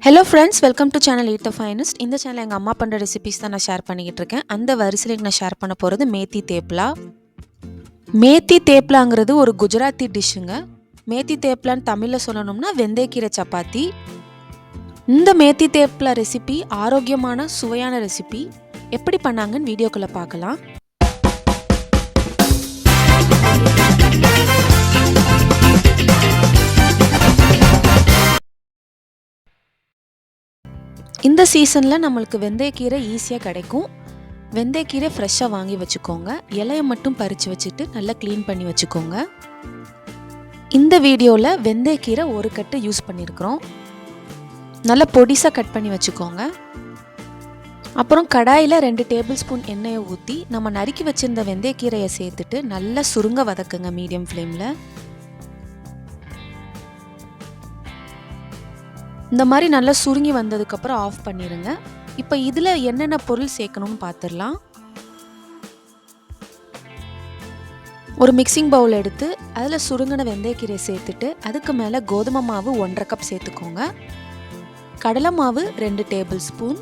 Hello friends, welcome to channel eat the finest. இந்த channel எங்கள் அம்மா பண்ணுற ரெசிபிஸ் தான் நான் ஷேர் பண்ணிக்கிட்டு இருக்கேன். அந்த வரிசையில் நான் ஷேர் பண்ண போகிறது மேத்தி தேப்லா. மேத்தி தேப்லாங்கிறது ஒரு குஜராத்தி டிஷ்ஷுங்க. மேத்தி தேப்லான்னு தமிழில் சொல்லணும்னா வெந்தயக்கீரை சப்பாத்தி. இந்த மேத்தி தேப்லா ரெசிபி ஆரோக்கியமான சுவையான ரெசிபி. எப்படி பண்ணாங்கன்னு வீடியோக்குள்ளே பார்க்கலாம். இந்த சீசனில் நம்மளுக்கு வெந்தயக்கீரை ஈஸியாக கிடைக்கும். வெந்தயக்கீரை ஃப்ரெஷ்ஷாக வாங்கி வச்சுக்கோங்க. இலையை மட்டும் பறித்து வச்சுட்டு நல்லா க்ளீன் பண்ணி வச்சுக்கோங்க. இந்த வீடியோவில் வெந்தயக்கீரை ஒரு கட்டு யூஸ் பண்ணியிருக்கிறோம். நல்லா பொடிசாக கட் பண்ணி வச்சுக்கோங்க. அப்புறம் கடாயில் 2 டேபிள் ஸ்பூன் எண்ணெயை ஊற்றி நம்ம நறுக்கி வச்சுருந்த வெந்தயக்கீரையை சேர்த்துட்டு நல்லா சுருங்க வதக்குங்க மீடியம் ஃப்ளேமில். இந்த மாதிரி நல்லா சுருங்கி வந்ததுக்கப்புறம் ஆஃப் பண்ணிடுங்க. இப்போ இதில் என்னென்ன பொருள் சேர்க்கணும்னு பார்த்துடலாம். ஒரு மிக்சிங் பவுல் எடுத்து அதில் சுருங்கின வெந்தயக்கீரை சேர்த்துட்டு அதுக்கு மேலே கோதுமை மாவு 1.5 கப் சேர்த்துக்கோங்க. கடலை மாவு 2 டேபிள் ஸ்பூன்,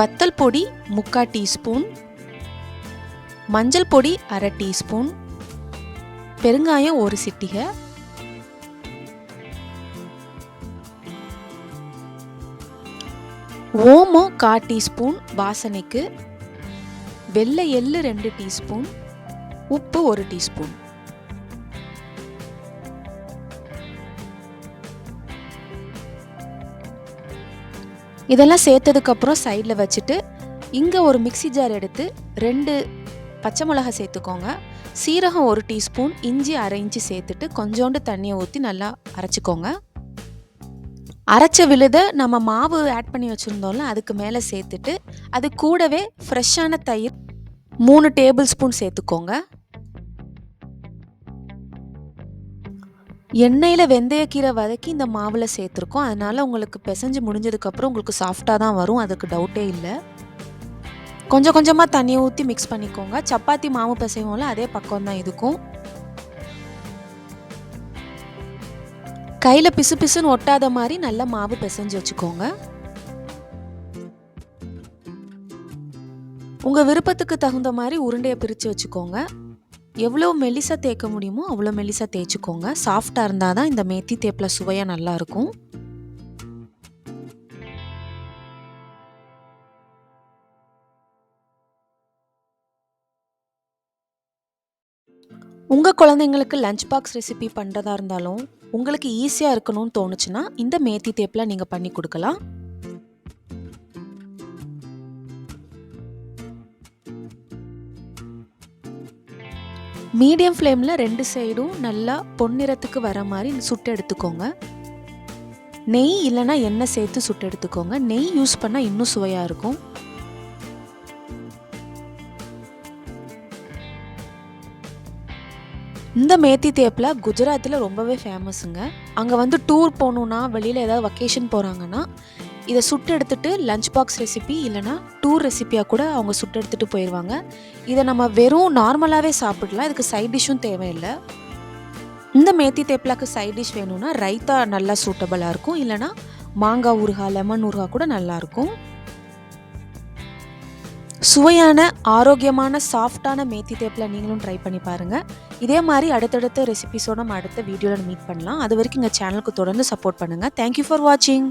வத்தல் பொடி 3/4 டீஸ்பூன், மஞ்சள் பொடி 1/2 டீஸ்பூன், பெருங்காயம் 1 சிட்டிகை, ஓமம் 1/4 டீஸ்பூன் வாசனைக்கு, வெள்ளை எள்ளு 2 டீஸ்பூன், உப்பு 1 டீஸ்பூன். இதெல்லாம் சேர்த்ததுக்கப்புறம் சைடில் வச்சுட்டு இங்கே ஒரு மிக்சி ஜார் எடுத்து 2 பச்சை மிளகாய் சேர்த்துக்கோங்க. சீரகம் 1 டீஸ்பூன், இஞ்சி 1/2 இன்ச்சு சேர்த்துட்டு கொஞ்சோண்டு தண்ணியை ஊற்றி நல்லா அரைச்சிக்கோங்க. அரைச்ச விழுதை நம்ம மாவு ஆட் பண்ணி வச்சுருந்தோம்ல அதுக்கு மேலே சேர்த்துட்டு அது கூடவே ஃப்ரெஷ்ஷான தயிர் 3 டேபிள் ஸ்பூன் சேர்த்துக்கோங்க. எண்ணெயில் வெந்தயக்கீரை வதக்கி இந்த மாவில் சேர்த்துருக்கோம். அதனால் உங்களுக்கு பிசைஞ்சு முடிஞ்சதுக்கப்புறம் உங்களுக்கு சாஃப்டாக தான் வரும், அதுக்கு டவுட்டே இல்லை. கொஞ்சம் கொஞ்சமாக தண்ணியை ஊற்றி மிக்ஸ் பண்ணிக்கோங்க. சப்பாத்தி மாவு பிசைவோம்ல அதே பக்கம் தான் இதுக்கும். கையில் பிசு பிசுன்னு ஒட்டாத மாதிரி நல்லா மாவு பிசைஞ்சு வச்சுக்கோங்க. உங்கள் விருப்பத்துக்கு தகுந்த மாதிரி உருண்டையை பிரித்து வச்சுக்கோங்க. எவ்வளோ மெலிசாக தேய்க்க முடியுமோ அவ்வளோ மெலிசாக தேய்ச்சிக்கோங்க. சாஃப்டாக இருந்தால் தான் இந்த மேத்தி தேப்பில் சுவையாக நல்லாயிருக்கும். உங்கள் குழந்தைங்களுக்கு லஞ்ச் பாக்ஸ் ரெசிபி பண்ணுறதா இருந்தாலும் உங்களுக்கு ஈஸியாக இருக்கணும்னு தோணுச்சுன்னா இந்த மேத்தி தேப்பில் நீங்கள் பண்ணி கொடுக்கலாம். மீடியம் ஃப்ளேமில் 2 சைடும் நல்லா பொன்னிறத்துக்கு வர மாதிரி சுட்டு எடுத்துக்கோங்க. நெய் இல்லைன்னா எண்ணெய் சேர்த்து சுட்டு எடுத்துக்கோங்க. நெய் யூஸ் பண்ணால் இன்னும் சுவையாக இருக்கும். இந்த மேத்தி தேப்பில் குஜராத்தில் ரொம்பவே ஃபேமஸுங்க. அங்கே டூர் போகணுன்னா வெளியில் ஏதாவது வக்கேஷன் போகிறாங்கன்னா இதை சுட்டு எடுத்துகிட்டு லஞ்ச் பாக்ஸ் ரெசிபி இல்லைனா டூர் ரெசிப்பியாக கூட அவங்க சுட்டு எடுத்துகிட்டு போயிடுவாங்க. இதை நம்ம வெறும் நார்மலாகவே சாப்பிடலாம், இதுக்கு சைட் டிஷ்ஷும் தேவையில்லை. இந்த மேத்தி தேப்பிலாக்கு சைட் டிஷ் வேணும்னா ரைத்தா நல்லா சூட்டபுளாக இருக்கும், இல்லைனா மாங்காய் ஊறுகாய் லெமன் ஊறுகாய் கூட நல்லாயிருக்கும். சுவையான ஆரோக்கியமான சாஃப்டான மேத்தி தேப்பில் நீங்களும் ட்ரை பண்ணி பாருங்கள். இதே மாதிரி அடுத்தடுத்த ரெசிபிஸோட நம்ம அடுத்த வீடியோவில் மீட் பண்ணலாம். அது வரைக்கும் எங்கள் சேனலுக்கு தொடர்ந்து சப்போர்ட் பண்ணுங்கள். தேங்க்யூ ஃபார் வாட்சிங்.